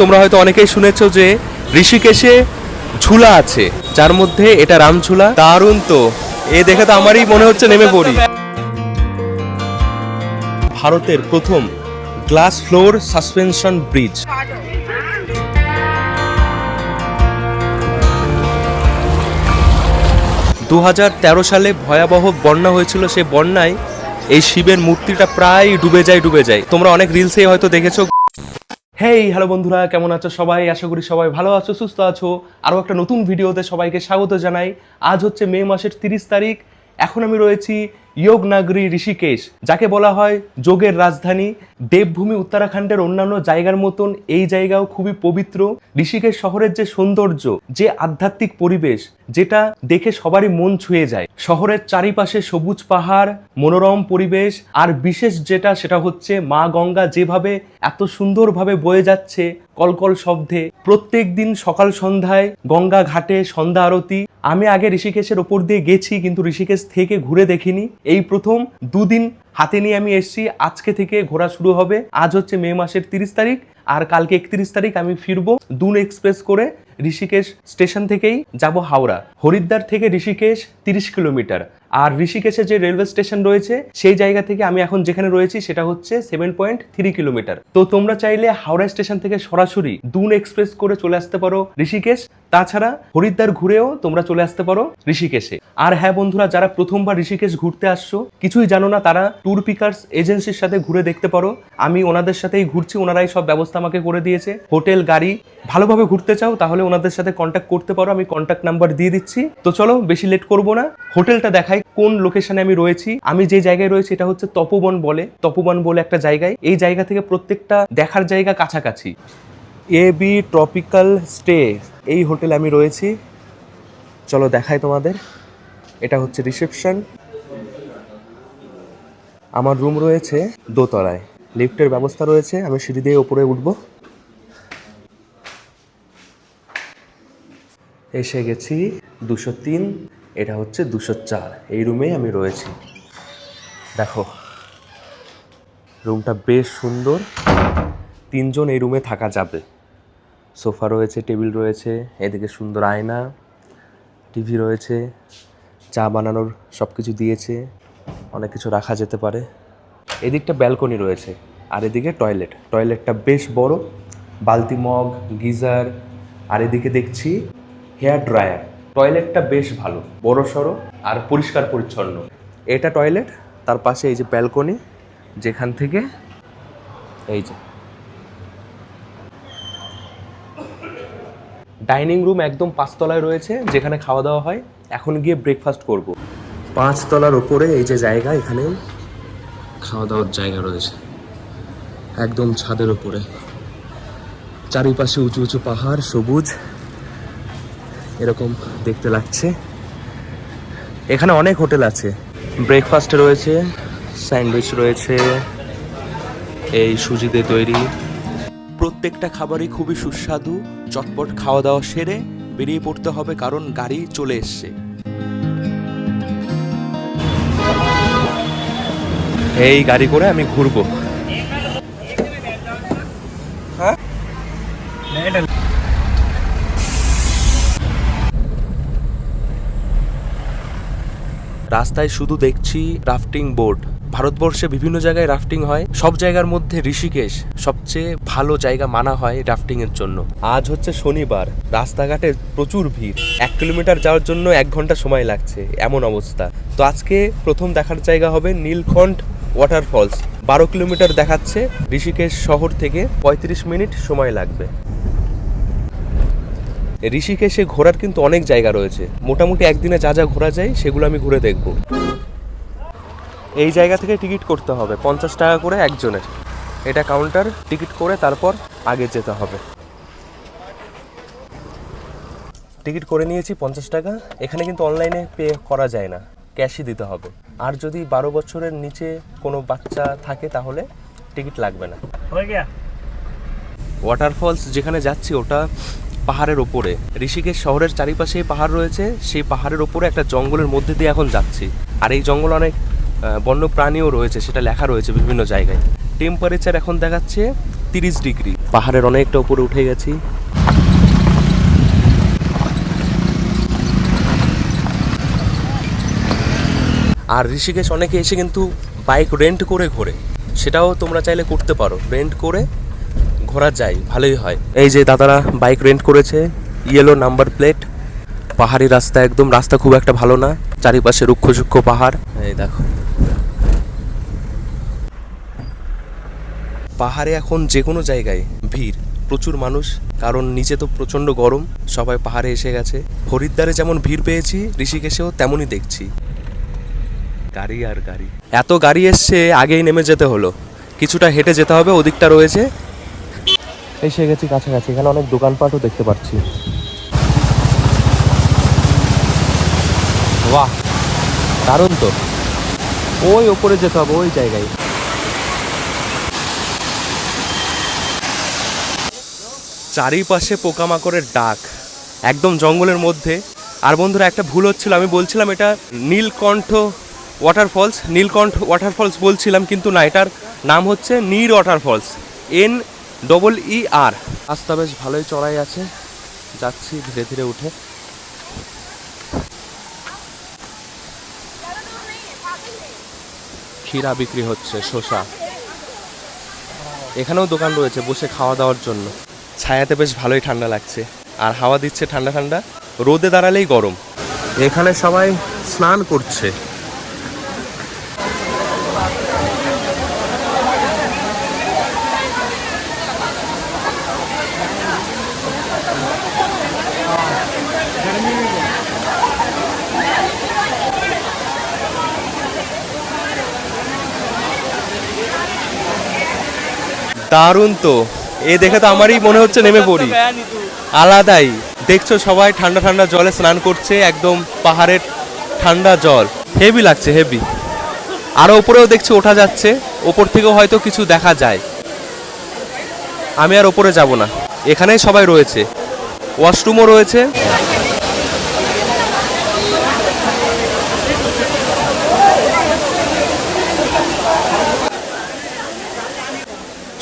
তোমরা হয়তো অনেকেই শুনেছো যে ঋষিকেশে ঝুলা আছে, যার মধ্যে এটা রাম ঝুলা। দারুণ তো, এ দেখে তো আমারই মনে হচ্ছে নেমে পড়ি। ভারতের প্রথম গ্লাস ফ্লোর সাসপেনশন ব্রিজ। দু সালে ভয়াবহ বন্যা হয়েছিল, সেই বন্যায় এই শিবের মূর্তিটা প্রায় ডুবে যায়। তোমরা অনেক রিলসে হয়তো দেখেছো। হেই হ্যালো বন্ধুরা, কেমন আছো সবাই? আশা করি সবাই ভালো আছো, সুস্থ আছো। আরও একটা নতুন ভিডিওতে সবাইকে স্বাগত জানাই। আজ হচ্ছে মে মাসের 30 তারিখ। এখন আমি রয়েছি যোগনাগরী ঋষিকেশ, যাকে বলা হয় যোগের রাজধানী। দেবভূমি উত্তরাখণ্ডের অন্যান্য জায়গার মতন এই জায়গাও খুবই পবিত্র। ঋষিকেশ শহরের যে সৌন্দর্য, যে আধ্যাত্মিক পরিবেশ, যেটা দেখে সবারই মন ছুঁয়ে যায়। শহরের চারিপাশে সবুজ পাহাড়, মনোরম পরিবেশ, আর বিশেষ যেটা সেটা হচ্ছে মা গঙ্গা যেভাবে এত সুন্দরভাবে বয়ে যাচ্ছে কলকল শব্দে। প্রত্যেক দিন সকাল সন্ধ্যায় গঙ্গা ঘাটে সন্ধ্যা আরতি। আমি আগে ঋষিকেশের ওপর দিয়ে গেছি, কিন্তু ঋষিকেশ থেকে ঘুরে দেখিনি। এই প্রথম দুদিন হাতে নিয়ে আমি এসেছি। আজকে থেকে ঘোরা শুরু হবে। আজ হচ্ছে মে মাসের 30 তারিখ, আর কালকে 31 তারিখ আমি ফিরবো দুন এক্সপ্রেস করে। ঋষিকেশ স্টেশন থেকেই যাব হাওড়া। হরিদ্বার থেকে ঋষিকেশ 30 কিলোমিটার। আর ঋষিকেশে যে রেলওয়ে স্টেশন রয়েছে সেই জায়গা থেকে আমি এখন যেখানে রয়েছি সেটা হচ্ছে 7.3 কিলোমিটার। তো তোমরা চাইলে হাওড়া স্টেশন থেকে সরাসরি দুন এক্সপ্রেস করে চলে আসতে পারো ঋষিকেশ। তাছাড়া হরিদ্বার ঘুরেও তোমরা চলে আসতে পারো ঋষিকেশে। আর হ্যাঁ বন্ধুরা, যারা প্রথমবার ঋষিকেশ ঘুরতে আসছো, কিছুই জানো না, তারা ট্যুর পিকার্স এজেন্সির সাথে ঘুরে দেখতে পারো। আমি ওনাদের সাথেই ঘুরছি, ওনারাই সব ব্যবস্থা আমাকে করে দিয়েছে। হোটেল, গাড়ি, ভালোভাবে ঘুরতে চাও তাহলে ওনাদের সাথে কন্ট্যাক্ট করতে পারো। আমি কন্ট্যাক্ট নাম্বার দিয়ে দিচ্ছি। তো চলো বেশি লেট করবো না, হোটেলটা দেখাই কোন লোকেশনে আমি রয়েছি। আমি যে জায়গায় রয়েছি এটা হচ্ছে তপোবন বলে একটা জায়গায়। এই জায়গা থেকে প্রত্যেকটা দেখার জায়গা কাছাকাছি। এবি ট্রপিক্যাল স্টে, এই হোটেলে আমি রয়েছি। চলো দেখাই তোমাদের। এটা হচ্ছে রিসেপশন। আমার রুম রয়েছে দোতলায়, লিফটের ব্যবস্থা রয়েছে। আমি সিঁড়ি দিয়ে উপরে উঠবো। এসে গেছি 203, এটা হচ্ছে 204। এই রুমেই আমি রয়েছি। দেখো রুমটা বেশ সুন্দর। 3 জন এই রুমে থাকা যাবে। সোফা রয়েছে, টেবিল রয়েছে, এদিকে সুন্দর আয়না, টিভি রয়েছে, চা বানানোর সব কিছু দিয়েছে, অনেক কিছু রাখা যেতে পারে। এদিকটা ব্যালকনি রয়েছে, আর এদিকে টয়লেটটা বেশ বড়, বালতি, মগ, গিজার। আর এদিকে দেখছি হেয়ার ড্রায়ার। টয়লেটটা বেশ ভালো, বড় সড়ো আর পরিষ্কার পরিচ্ছন্ন। এটা টয়লেট, তার পাশে এই যে ব্যালকনি, যেখান থেকে এই যে ডাইনিং রুম একদম 5 তলায় রয়েছে, যেখানে খাওয়া দাওয়া হয়। এখন গিয়ে ব্রেকফাস্ট করব। 5 তলার ওপরে এই যে জায়গা, এখানে খাওয়া দাওয়ার জায়গা রয়েছে একদম ছাদের উপরে। চারিপাশে উঁচু উঁচু পাহাড়, সবুজ, এরকম দেখতে লাগছে। এখানে অনেক হোটেল আছে। ব্রেকফাস্টে রয়েছে স্যান্ডউইচ রয়েছে, এই সুজিতে তৈরি। প্রত্যেকটা খাবারই খুবই সুস্বাদু। চটপট খাওয়া দাওয়া সেরে বেরিয়ে পড়তে হবে, কারণ গাড়ি চলে এসছে। এই গাড়ি করে আমি ঘুরবো। রাস্তায় শুধু দেখছি রাফটিং বোট। ভারতবর্ষে বিভিন্ন জায়গায় রাফটিং হয়, সব জায়গার মধ্যে ঋষিকেশ সবচেয়ে ভালো জায়গা মানা হয় রাফটিং এর জন্য। আজ হচ্ছে শনিবার, রাস্তাঘাটে প্রচুর ভিড়। 1 কিলোমিটার যাওয়ার জন্য 1 ঘন্টা সময় লাগছে, এমন অবস্থা। তো আজকে প্রথম দেখার জায়গা হবে নীলকণ্ঠ ওয়াটারফলস। 12 কিলোমিটার দেখাচ্ছে। ঋষিকেশ শহর থেকে 35 মিনিট সময় লাগবে। ঋষিকেশে ঘোরার কিন্তু অনেক জায়গা রয়েছে। মোটামুটি একদিনে যা যা ঘোরা যায় সেগুলো আমি ঘুরে দেখব। এই জায়গা থেকে টিকিট করতে হবে 50 টাকা করে একজনের। এটা কাউন্টার, টিকিট করে তারপর আগে যেতে হবে। টিকিট করে নিয়েছি 50 টাকা। এখানে কিন্তু অনলাইনে পে করা যায় না, ক্যাশই দিতে হবে। আর যদি 12 বছরের নিচে কোনো বাচ্চা থাকে তাহলে টিকিট লাগবে না। ওয়াটারফলস যেখানে যাচ্ছি ওটা পাহাড়ের ওপরে। ঋষিকেশ শহরের চারিপাশে পাহাড় রয়েছে, সেই পাহাড়ের ওপরে একটা জঙ্গলের মধ্যে দিয়ে এখন যাচ্ছি। আর এই জঙ্গল অনেক বন্য প্রাণীও রয়েছে, সেটা লেখা রয়েছে বিভিন্ন জায়গায়। টেম্পারেচার এখন দেখাচ্ছে 30 ডিগ্রি। পাহাড়ের অনেকটা উপরে উঠে গেছি। আর ঋষিকেশ অনেকে এসে কিন্তু বাইক রেন্ট করে ঘোরে, সেটাও তোমরা চাইলে করতে পারো। রেন্ট করে ঘোরা যায়, ভালোই হয়। এই যে দাদারা বাইক রেন্ট করেছে, ইয়েলো নাম্বার প্লেট। পাহাড়ি রাস্তা, একদম রাস্তা খুব একটা ভালো না, চারিপাশে রুক্ষ সূক্ষ্ম পাহাড়। এই দেখো, পাহাড়ে এখন যে কোনো জায়গায় ভিড়, প্রচুর মানুষ, কারণ নিচে তো প্রচণ্ড গরম, সবাই পাহাড়ে এসে গেছে। হরিদ্বারে যেমন ভিড় পেয়েছি, ঋষিকেশেও তেমনই দেখছি। গাড়ি আর গাড়ি, এত গাড়ি এসছে, আগেই নেমে যেতে হলো। কিছুটা হেঁটে যেতে হবে, ওদিকটা রয়েছে। এসে গেছি কাছাকাছি, এখানে অনেক দোকানপাটও দেখতে পাচ্ছি। বাহ, দারুণ তো। ওই ওপরে যেতে হবে, ওই জায়গায়। চারিপাশে পোকামাকড়ের ডাক, একদম জঙ্গলের মধ্যে। আর বন্ধুরা, একটা ভুল হচ্ছিল, আমি বলছিলাম এটা নীলকণ্ঠ ওয়াটারফলস, নীলকণ্ঠ ওয়াটারফলস বলছিলাম, কিন্তু না, এটার নাম হচ্ছে নীর ওয়াটারফলস, NEER। রাস্তা বেশ ভালোই চড়াই আছে, যাচ্ছি ধীরে ধীরে উঠে। ক্ষীরা বিক্রি হচ্ছে, শসা। এখানেও দোকান রয়েছে বসে খাওয়া দাওয়ার জন্য। ছায়াতে বেশ ভালোই ঠান্ডা লাগছে, আর হাওয়া দিচ্ছে ঠান্ডা ঠান্ডা। রোদে দাঁড়ালেই গরম। এখানে সবাই স্নান করছে। দারুণ তো, এ দেখে তো আমারই মনে হচ্ছে নেমে পড়ি। আলাদাই দেখছো, সবাই ঠান্ডা ঠান্ডা জলে স্নান করছে, একদম পাহাড়ের ঠান্ডা জল, হেভি লাগছে, হেভি। আরো উপরেও দেখছি ওঠা যাচ্ছে, ওপর থেকেও হয়তো কিছু দেখা যায়। আমি আর ওপরে যাব না, এখানেই সবাই রয়েছে, ওয়াশরুমও রয়েছে।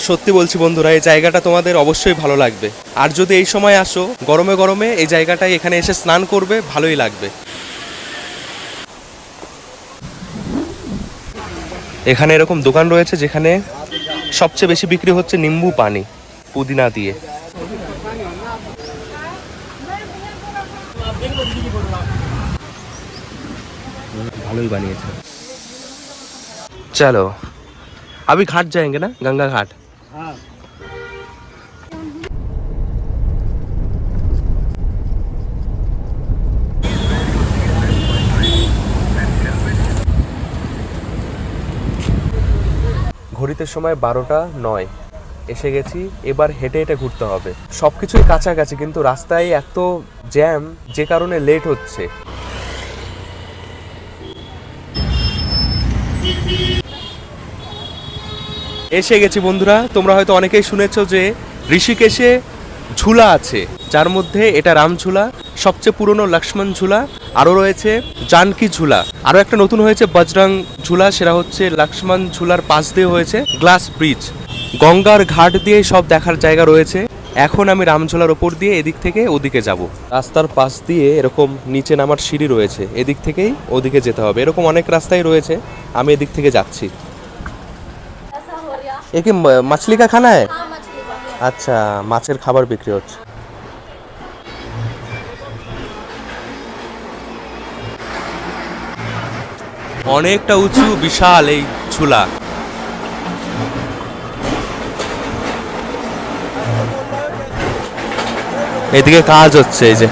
সত্যি বলছি বন্ধুরা, এই জায়গাটা তোমাদের অবশ্যই ভালো লাগবে। আর যদি এই সময় আসো, গরমে গরমে এই জায়গাটায় এখানে এসে স্নান করবে, ভালোই লাগবে। এখানে এরকম দোকান রয়েছে যেখানে সবচেয়ে বেশি বিক্রি হচ্ছে নিম্বু পানি, পুদিনা দিয়ে। ভালোই বানিয়েছে। চলো अभी घाट जाएंगे ना, गंगा घाट। हाँ। ঘড়িতে সময় 12:09, এসে গেছি। এবার হেঁটে হেঁটে ঘুরতে হবে। সবকিছুই কাছাকাছি, কিন্তু রাস্তায় এত জ্যাম, যে কারণে লেট হচ্ছে। এসে গেছি বন্ধুরা। তোমরা হয়তো অনেকেই শুনেছো যে ঋষিকেশে ঝুলা আছে, যার মধ্যে এটা রাম ঝুলা, সবচেয়ে পুরনো লক্ষ্মণ ঝুলা, আরও রয়েছে জানকী ঝুলা, আরও একটা নতুন হয়েছে বজরং ঝুলা, সেটা হচ্ছে লক্ষ্মণ ঝুলার পাশ দিয়ে হয়েছে গ্লাস ব্রিজ। গঙ্গার ঘাট দিয়ে সব দেখার জায়গা রয়েছে। এখন আমি রামঝোলার ওপর দিয়ে এদিক থেকে ওদিকে যাব। রাস্তার পাশ দিয়ে এরকম নিচে নামার সিঁড়ি রয়েছে, এদিক থেকেই ওদিকে যেতে হবে। এরকম অনেক রাস্তাই রয়েছে, আমি এদিক থেকে যাচ্ছি। ये कि मछली का खाना है? আচ্ছা, মাছের খাবার বিক্রি হচ্ছে। অনেকটা উঁচু, বিশাল এই ঝুলা। এদিকে কাজ হচ্ছে, এই যে।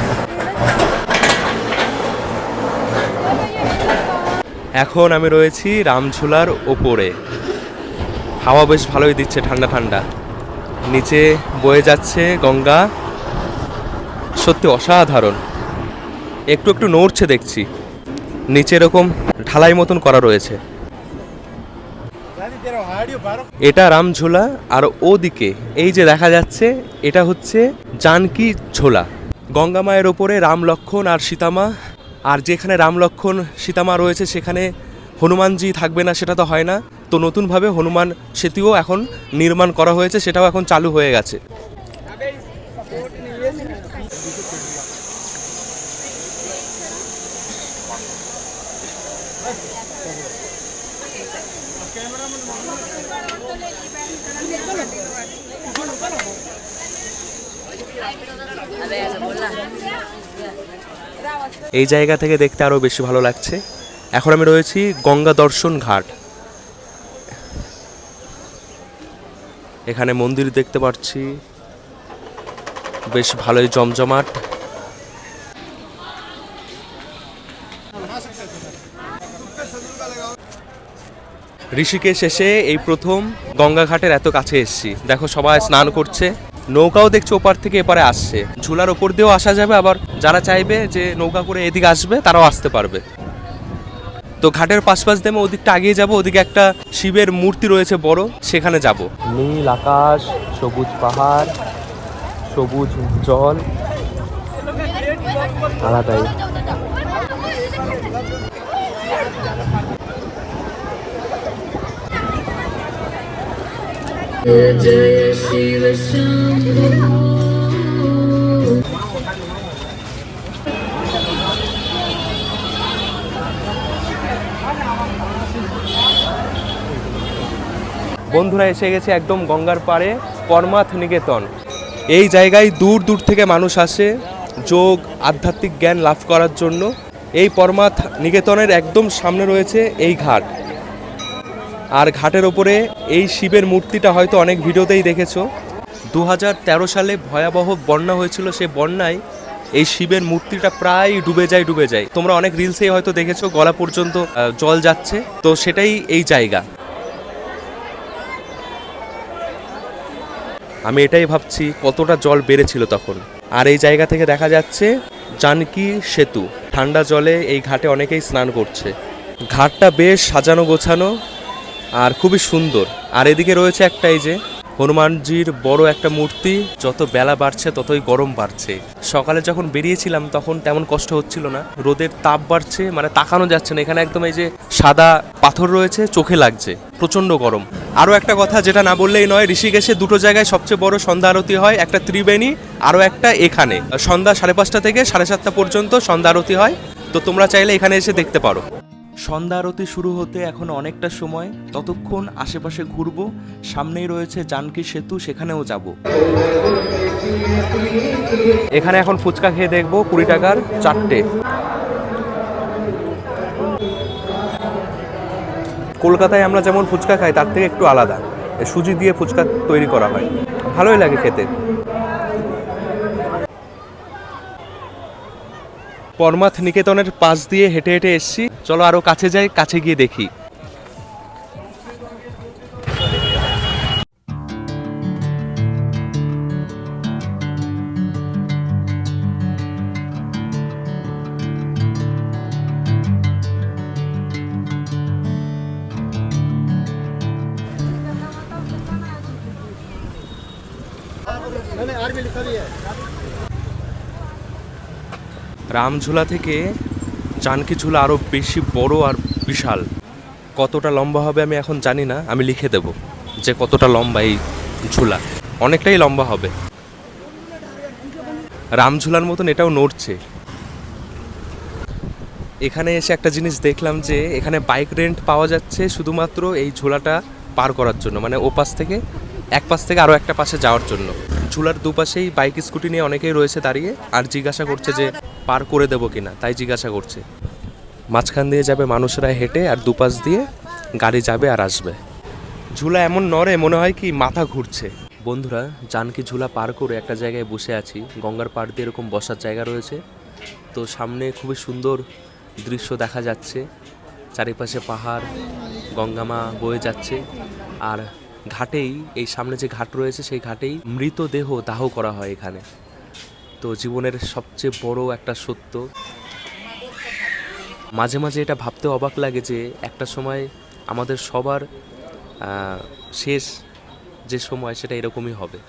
এখন আমি রয়েছি রামঝুলার ওপরে। হাওয়া বেশ ভালোই দিচ্ছে, ঠান্ডা ঠান্ডা। নিচে বয়ে যাচ্ছে গঙ্গা, সত্যি অসাধারণ। একটু একটু নড়ছে দেখছি, নিচে এরকম ঢালাই মতন করা রয়েছে। এটা রামঝোলা, আর ওদিকে এই যে দেখা যাচ্ছে, এটা হচ্ছে জানকী ঝোলা। গঙ্গা মায়ের ওপরে রাম লক্ষ্মণ আর সীতামা। আর যেখানে রাম লক্ষ্মণ সীতামা রয়েছে, সেখানে হনুমানজি থাকবে না সেটা তো হয় না, তো নতুনভাবে হনুমান সেতুও এখন নির্মাণ করা হয়েছে, সেটাও এখন চালু হয়ে গেছে। এই জায়গা থেকে দেখতে আরো বেশি ভালো লাগছে। এখন আমি রয়েছি গঙ্গা দর্শন ঘাট। এখানে মন্দির দেখতে পাচ্ছি, বেশ ভালোই জমজমাট। ঋষিকেশ এসে এই প্রথম গঙ্গা ঘাটের এত কাছে এসেছি। দেখো সবাই স্নান করছে, নৌকাও দেখছো ওপার থেকে এপারে আসছে। ঝুলার ওপর দিয়েও আসা যাবে, আবার যারা চাইবে যে নৌকা করে এদিকে আসবে তারাও আসতে পারবে। তো ঘাটের পাশ দিয়ে আমি ওদিকটা আগিয়ে যাব, ওদিকে একটা শিবের মূর্তি রয়েছে বড়, সেখানে যাব। নীল আকাশ, সবুজ পাহাড়, সবুজ জল, আলাদাই। জয় শিব শম্ভু। বন্ধুরা এসে গেছে একদম গঙ্গার পাড়ে পরমাথ নিকেতন। এই জায়গায় দূর দূর থেকে মানুষ আসে যোগ আধ্যাত্মিক জ্ঞান লাভ করার জন্য। এই পরমাথ নিকেতনের একদম সামনে রয়েছে এই ঘাট, আর ঘাটের ওপরে এই শিবের মূর্তিটা হয়তো অনেক ভিডিওতেই দেখেছো। 2013 সালে ভয়াবহ বন্যা হয়েছিল, সেই বন্যায় এই শিবের মূর্তিটা প্রায় ডুবে যায়। তোমরা অনেক রিলসেই হয়তো দেখেছো, গলা পর্যন্ত জল যাচ্ছে। তো সেটাই এই জায়গা। আমি এটাই ভাবছি কতটা জল বেড়েছিল তখন। আর এই জায়গা থেকে দেখা যাচ্ছে জানকী সেতু। ঠান্ডা জলে এই ঘাটে অনেকেই স্নান করছে। ঘাটটা বেশ সাজানো গোছানো আর খুবই সুন্দর। আর এদিকে রয়েছে একটা এই যে হনুমানজির বড় একটা মূর্তি। যত বেলা বাড়ছে ততই গরম বাড়ছে। সকালে যখন বেরিয়েছিলাম তখন তেমন কষ্ট হচ্ছিল না, রোদের তাপ বাড়ছে, মানে তাকানো যাচ্ছে না। এখানে একদম এই যে সাদা পাথর রয়েছে, চোখে লাগছে, প্রচন্ড গরম। আরও একটা কথা যেটা না বললেই নয়, ঋষিকেশে দুটো জায়গায় সবচেয়ে বড় সন্ধ্যা আরতি হয়, একটা ত্রিবেণী, আরও একটা এখানে। সন্ধ্যা 5:30 থেকে 7:30 পর্যন্ত সন্ধ্যা আরতি হয়। তো তোমরা চাইলে এখানে এসে দেখতে পারো। সন্ধ্যা আরতি শুরু হতে এখন অনেকটা সময়, ততক্ষণ আশেপাশে ঘুরবো। সামনেই রয়েছে জানকী সেতু, সেখানেও যাব। এখানে এখন ফুচকা খেয়ে দেখবো, 20 টাকার 4টে। কলকাতায় আমরা যেমন ফুচকা খাই তার থেকে একটু আলাদা, সুজি দিয়ে ফুচকা তৈরি করা হয়, ভালোই লাগে খেতে। পরমাথ নিকেতনের পাশ দিয়ে হেঁটে হেঁটে এসছি। চলো আরো কাছে যাই, কাছে গিয়ে দেখি। রামঝুলা থেকে জানকী ঝুলা আরও বেশি বড় আর বিশাল। কতটা লম্বা হবে আমি এখন জানি না, আমি লিখে দেব যে কতটা লম্বা এই ঝুলা। অনেকটাই লম্বা হবে। রামঝুলার মতন এটাও নড়ছে। এখানে এসে একটা জিনিস দেখলাম যে এখানে বাইক রেন্ট পাওয়া যাচ্ছে শুধুমাত্র এই ঝুলাটা পার করার জন্য, মানে ও পাশ থেকে এক পাশ থেকে আরও একটা পাশে যাওয়ার জন্য। ঝুলার দুপাশেই বাইক স্কুটি নিয়ে অনেকেই রয়েছে দাঁড়িয়ে, আর জিজ্ঞাসা করছে যে পার করে দেবো কিনা, তাই জিজ্ঞাসা করছে। মাঝখান দিয়ে যাবে মানুষরা হেঁটে, আর দুপাশ দিয়ে গাড়ি যাবে আর আসবে। ঝুলা এমন নড়ে মনে হয় কি মাথা ঘুরছে। বন্ধুরা, জানকী ঝুলা পার করে একটা জায়গায় বসে আছি। গঙ্গার পাড় দিয়ে এরকম বসার জায়গা রয়েছে। তো সামনে খুবই সুন্দর দৃশ্য দেখা যাচ্ছে, চারিপাশে পাহাড়, গঙ্গামা বয়ে যাচ্ছে। আর ঘাটেই, এই সামনে যে ঘাট রয়েছে সেই ঘাটেই মৃতদেহ দাহ করা হয় এখানে। তো জীবনের সবচেয়ে বড় একটা সত্য। মাঝে মাঝে এটা ভাবতে অবাক লাগে যে একটা সময় আমাদের সবার শেষ যে সময় সেটা এরকমই হবে।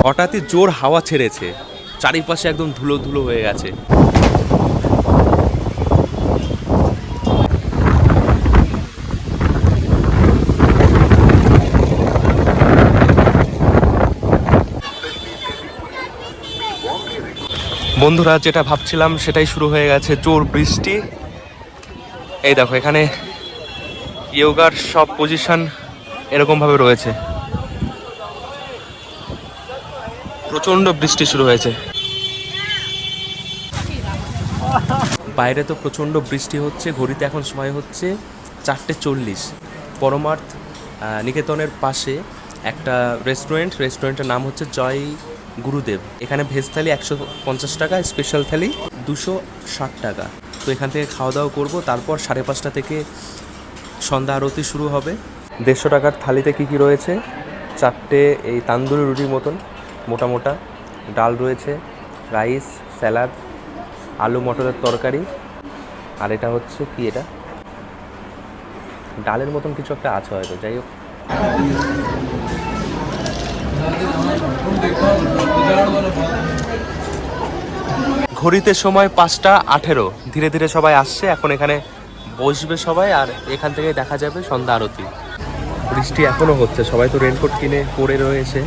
হঠাৎই জোর হাওয়া ছেড়েছে, চারিপাশে একদম ধুলো ধুলো হয়ে গেছে। বন্ধুরা যেটা ভাবছিলাম সেটাই শুরু হয়ে গেছে, জোর বৃষ্টি। এই দেখো এখানে ইয়োগার সব পজিশন এরকম ভাবে রয়েছে। প্রচন্ড বৃষ্টি শুরু হয়েছে বাইরে, তো প্রচন্ড বৃষ্টি হচ্ছে। ঘড়িতে এখন সময় হচ্ছে 4:40। পরমার্থ নিকেতনের পাশে একটা রেস্টুরেন্টের নাম হচ্ছে জয় গুরুদেব। এখানে ভেজ থালি 150 টাকা, স্পেশাল থালি 260 টাকা। তো এখান থেকে খাওয়া দাওয়া করবো, তারপর 5:30 থেকে সন্ধ্যা আরতি শুরু হবে। 150 টাকার থালিতে কী কী রয়েছে? 4টে এই তান্দুরি রুটির মতন মোটা মোটা, ডাল রয়েছে, রাইস, স্যালাড, আলু মটরের তরকারি, আর এটা হচ্ছে কি, এটা ডালের মতন কিছু একটা আছে হয়তো, যাই হোক। ঘড়িতে সময় 5:18। ধীরে ধীরে সবাই আসছে, এখন এখানে বসবে সবাই, আর এখান থেকে দেখা যাবে সন্ধ্যা আরতি। বৃষ্টি এখনো হচ্ছে, সবাই তো রেনকোট কিনে পরে রয়েছে।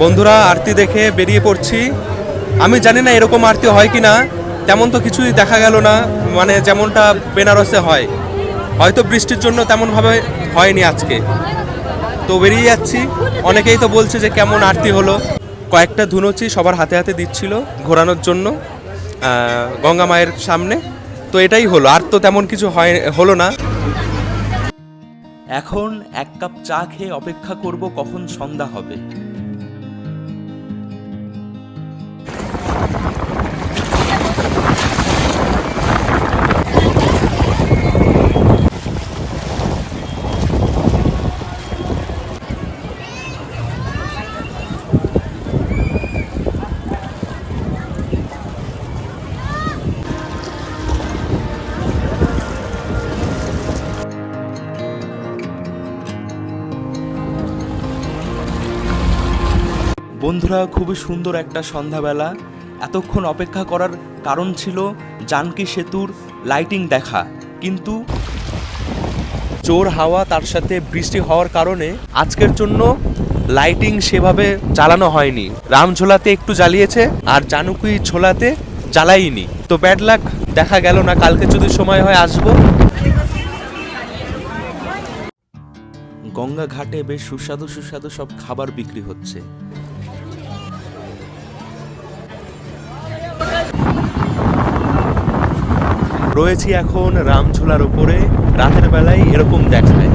বন্ধুরা আরতি দেখে বেরিয়ে পড়ছি। আমি জানি না এরকম আরতি হয় কি না, তেমন তো কিছুই দেখা গেল না, মানে যেমনটা বেনারসে হয়। হয়তো বৃষ্টির জন্য তেমনভাবে হয়নি আজকে। তো বেরিয়ে যাচ্ছি। অনেকেই তো বলছে যে কেমন আরতি হলো। কয়েকটা ধুনুচি সবার হাতে হাতে দিচ্ছিল ঘোরানোর জন্য গঙ্গা মায়ের সামনে। তো এটাই হলো, আর তো তেমন কিছু হলো না। এখন 1 কাপ চা খেয়ে অপেক্ষা করব কখন সন্ধ্যা হবে। বন্ধুরা খুবই সুন্দর একটা সন্ধ্যাবেলা। এতক্ষণ অপেক্ষা করার কারণ ছিল জানকী সেতুর লাইটিং দেখা, কিন্তু জোর হাওয়া তার সাথে বৃষ্টি হওয়ার কারণে আজকের জন্য লাইটিং সেভাবে জ্বালানো হয়নি। রামঝোলাতে একটু জ্বালিয়েছে আর জানুকি ঝোলাতে জ্বালাইনি। তো ব্যাড লাক, দেখা গেল না। কালকে যদি সময় হয় আসবো। গঙ্গা ঘাটে বেশ সুস্বাদু সুস্বাদু সব খাবার বিক্রি হচ্ছে। রয়েছি এখন রামঝোলার উপরে। রাতের বেলায় এরকম দেখায়।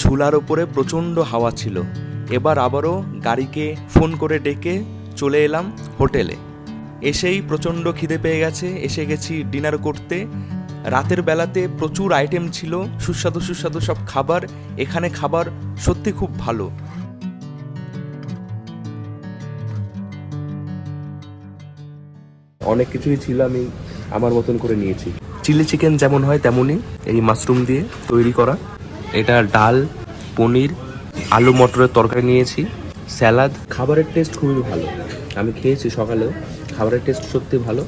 ঝুলার উপরে প্রচণ্ড হাওয়া ছিল। এবার আবারও গাড়িকে ফোন করে ডেকে চলে এলাম হোটেলে। এসেই প্রচণ্ড খিদে পেয়ে গেছে, এসে গেছি ডিনার করতে। রাতের বেলাতে প্রচুর আইটেম ছিল, সুস্বাদু সুস্বাদু সব খাবার। এখানে খাবার সত্যি খুব ভালো। অনেক কিছুই ছিল, আমি আমার মতন করে নিয়েছি। চিলি চিকেন যেমন হয় তেমনই, এই মাশরুম দিয়ে তৈরি করা। এটা ডাল, পনির, আলু মটরের তরকারি নিয়েছি, স্যালাড। খাবারের টেস্ট খুবই ভালো। আমি খেয়েছি সকালেও, খাবারের টেস্ট সত্যি ভালো।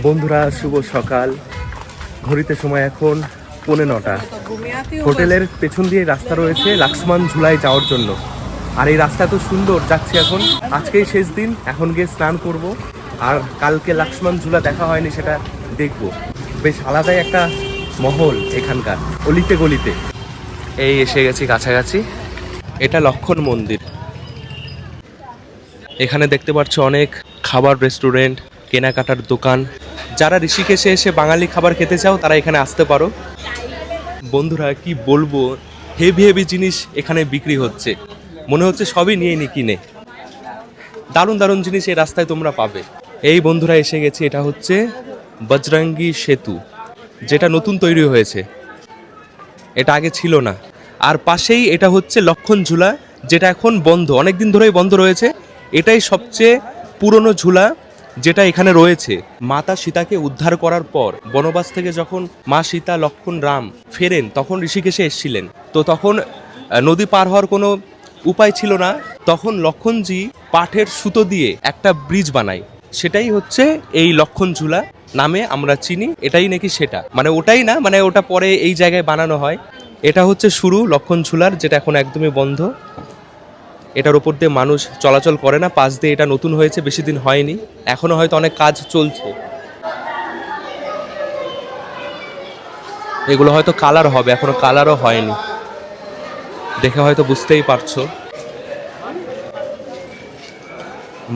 বন্ধুরা শুভ সকাল। ঘড়িতে সময় এখন 9:45। হোটেলের পেছন দিয়ে রাস্তা রয়েছে লক্ষ্মণ ঝুলায় যাওয়ার জন্য। আর এই রাস্তা তো সুন্দর, যাচ্ছি এখন। আজকেই শেষ দিন, এখন গিয়ে স্নান করব। আর কালকে লক্ষ্মণ ঝুলা দেখা হয়নি, সেটা দেখব। বেশ আলাদাই একটা মহল এখানকার, অলিতে গলিতে। এই এসে গেছি কাছাকাছি। এটা লক্ষণ মন্দির। এখানে দেখতে পাচ্ছ অনেক খাবার রেস্টুরেন্ট, কেনাকাটার দোকান। যারা ঋষিকেশে এসে বাঙালি খাবার খেতে চাও তারা এখানে আসতে পারো। বন্ধুরা কি বলবো, হেভি হেভি জিনিস এখানে বিক্রি হচ্ছে, মনে হচ্ছে সবই নিয়ে নি কিনে। দারুণ দারুণ জিনিস এই রাস্তায় তোমরা পাবে। এই বন্ধুরা এসে গেছি, এটা হচ্ছে বজরঙ্গি সেতু, যেটা নতুন তৈরি হয়েছে, এটা আগে ছিল না। আর পাশেই এটা হচ্ছে লক্ষণ ঝুলা, যেটা এখন বন্ধ, অনেক দিন ধরেই বন্ধ রয়েছে। এটাই সবচেয়ে পুরনো ঝুলা যেটা এখানে রয়েছে। মাতা সীতাকে উদ্ধার করার পর বনবাস থেকে যখন মা সীতা, লক্ষণ, রাম ফেরেন তখন ঋষিকেশে এসেছিলেন। তো তখন নদী পার হওয়ার কোনো উপায় ছিল না, তখন লক্ষণজি পাঠের সুতো দিয়ে একটা ব্রিজ বানায়, সেটাই হচ্ছে এই লক্ষণ ঝুলা নামে আমরা চিনি। এটাই নাকি সেটা, মানে ওটাই না, মানে ওটা পরে এই জায়গায় বানানো হয়। এটা হচ্ছে শুরু লক্ষণ ঝুলার, যেটা এখন একদমই বন্ধ। এটার ওপর দিয়ে মানুষ চলাচল করে না, পাশ দিয়ে এটা নতুন হয়েছে, বেশি দিন হয়নি, এখনো হয়তো অনেক কাজ চলছে। এগুলো হয়তো কালার হবে, এখনো কালারও হয়নি, দেখে হয়তো বুঝতেই পারছো।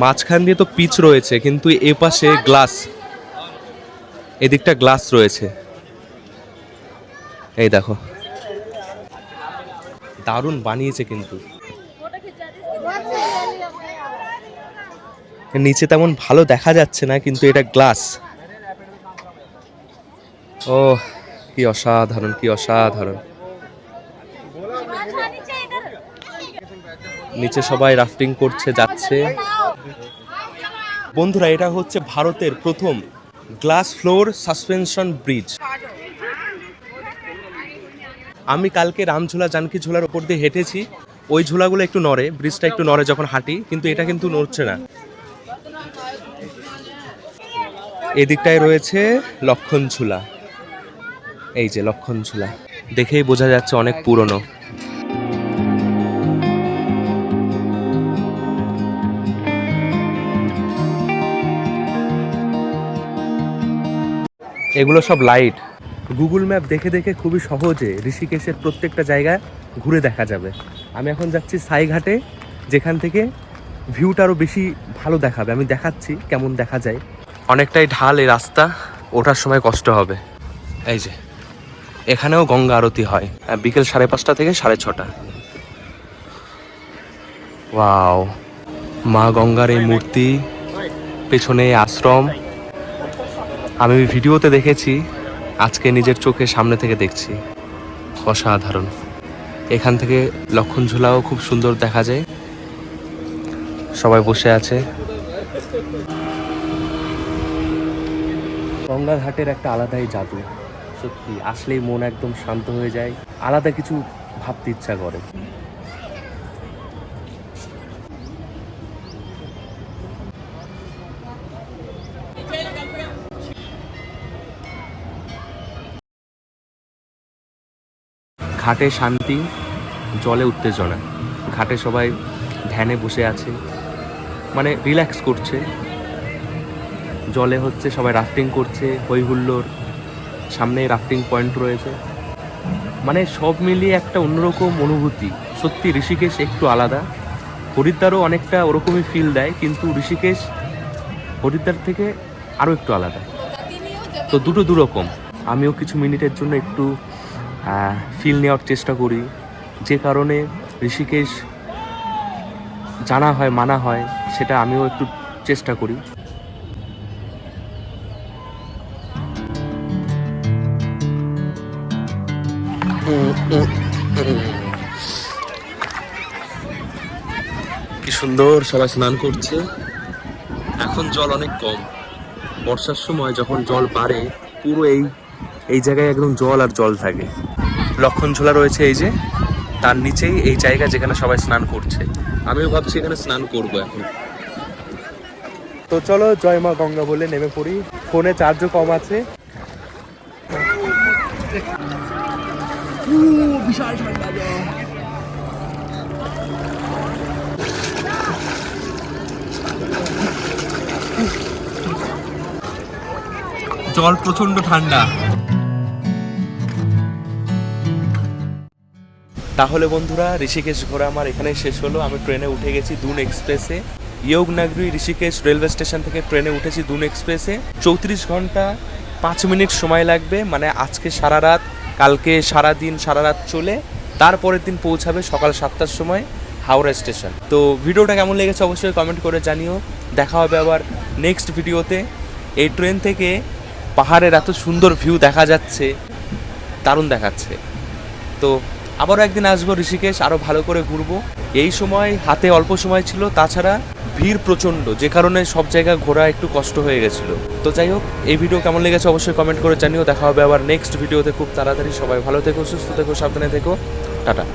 মাঝখান দিয়ে তো পিচ রয়েছে, কিন্তু এ পাশে গ্লাস, এদিকটা গ্লাস রয়েছে। এই দেখো, দারুণ বানিয়েছে। কিন্তু নিচে তেমন ভালো দেখা যাচ্ছে না, কিন্তু এটা গ্লাস। ও কি অসাধারণ, কি অসাধারণ। নিচে সবাই রাফটিং করছে, যাচ্ছে। বন্ধুরা এটা হচ্ছে ভারতের প্রথম গ্লাস ফ্লোর সাসপেনশন ব্রিজ। আমি কালকে রামঝুলা, জানকী ঝুলার উপর দিয়ে হেঁটেছি, ওই ঝুলাগুলো একটু নড়ে, ব্রিজটা একটু নড়ে যখন হাঁটি, কিন্তু এটা কিন্তু নড়ছে না। এদিকটায় রয়েছে লক্ষণ ঝুলা, এই যে লক্ষণ ঝুলা, দেখেই বোঝা যাচ্ছে অনেক পুরনো। এগুলো সব লাইট। গুগল ম্যাপ দেখে দেখে খুবই সহজে ঋষিকেশের প্রত্যেকটা জায়গায় ঘুরে দেখা যাবে। আমি এখন যাচ্ছি সাইঘাটে, যেখান থেকে ভিউটা আরও বেশি ভালো দেখাবে। আমি দেখাচ্ছি কেমন দেখা যায়। অনেকটাই ঢাল এই রাস্তা, ওঠার সময় কষ্ট হবে। এই যে এখানেও গঙ্গা আরতি হয় বিকেল 5:30 থেকে 6:30। ওয়াও, মা গঙ্গার এই মূর্তি, পেছনে আশ্রম। আমি ভিডিওতে দেখেছি, আজকে নিজের চোখে সামনে থেকে দেখছি, অসাধারণ। এখান থেকে লক্ষণ ঝুলাও খুব সুন্দর দেখা যায়, সবাই বসে আছে। গঙ্গার ঘাটের একটা আলাদাই জাদু, সত্যি আসলেই মন একদম শান্ত হয়ে যায়, আলাদা কিছু ভাবতে ইচ্ছা করে। ঘাটে শান্তি, জলে উত্তেজনা। ঘাটে সবাই ধ্যানে বসে আছে, মানে রিল্যাক্স করছে। জলে হচ্ছে সবাই রাফটিং করছে, হই হুল্লোড়, সামনে রাফটিং পয়েন্ট রয়েছে, মানে সব মিলিয়ে একটা অন্যরকম অনুভূতি। সত্যি ঋষিকেশ একটু আলাদা, হরিদ্বারও অনেকটা ওরকমই ফিল দেয়, কিন্তু ঋষিকেশ হরিদ্বার থেকে আরও একটু আলাদা। তো দুটো দুরকম। আমিও কিছু মিনিটের জন্য একটু ফিল নেওয়ার চেষ্টা করি, যে কারণে ঋষিকেশ জানা হয়, মানা হয়, সেটা আমিও একটু চেষ্টা করি। কি সুন্দর সবাই স্নান করছে। এখন জল অনেক কম, বর্ষার সময় যখন জল বাড়ে পুরো এই জায়গায় একদম জল আর জল থাকে। লক্ষণ ঝোলা রয়েছে এই যে, তার নিচেই এই জায়গা যেখানে সবাই স্নান করছে। আমিও ভাবছি এখানে স্নান করব এখন। তো চলো জয় মা গঙ্গা বলে নেমে পড়ি। ফোনে চার্জও কম আছে। বিশাল ঠান্ডা জল, প্রচন্ড ঠান্ডা। তাহলে বন্ধুরা ঋষিকেশ ঘোরা আমার এখানেই শেষ হলো। আমি ট্রেনে উঠে গেছি দুন এক্সপ্রেসে। ইয়োগনাগরি ঋষিকেশ রেলওয়ে স্টেশন থেকে ট্রেনে উঠেছি দুন এক্সপ্রেসে। 34 ঘন্টা 5 মিনিট সময় লাগবে, মানে আজকে সারা রাত, কালকে সারা দিন সারা রাত চলে তারপরের দিন পৌঁছাবে সকাল 7টার সময় হাওড়া স্টেশন। তো ভিডিওটা কেমন লেগেছে অবশ্যই কমেন্ট করে জানিও। দেখা হবে আবার নেক্সট ভিডিওতে। এই ট্রেন থেকে পাহাড়ের এত সুন্দর ভিউ দেখা যাচ্ছে, দারুণ দেখাচ্ছে। তো আবারও একদিন আসবো ঋষিকেশ, আরও ভালো করে ঘুরবো। এই সময় হাতে অল্প সময় ছিল, তাছাড়া ভিড় প্রচণ্ড, যে কারণে সব জায়গা ঘোরা একটু কষ্ট হয়ে গেছিলো। তো যাই হোক, এই ভিডিও কেমন লেগেছে অবশ্যই কমেন্ট করে জানিও। দেখা হবে আবার নেক্সট ভিডিওতে খুব তাড়াতাড়ি। সবাই ভালো থেকো, সুস্থ থেকো, সাবধানে থেকো, টাটা।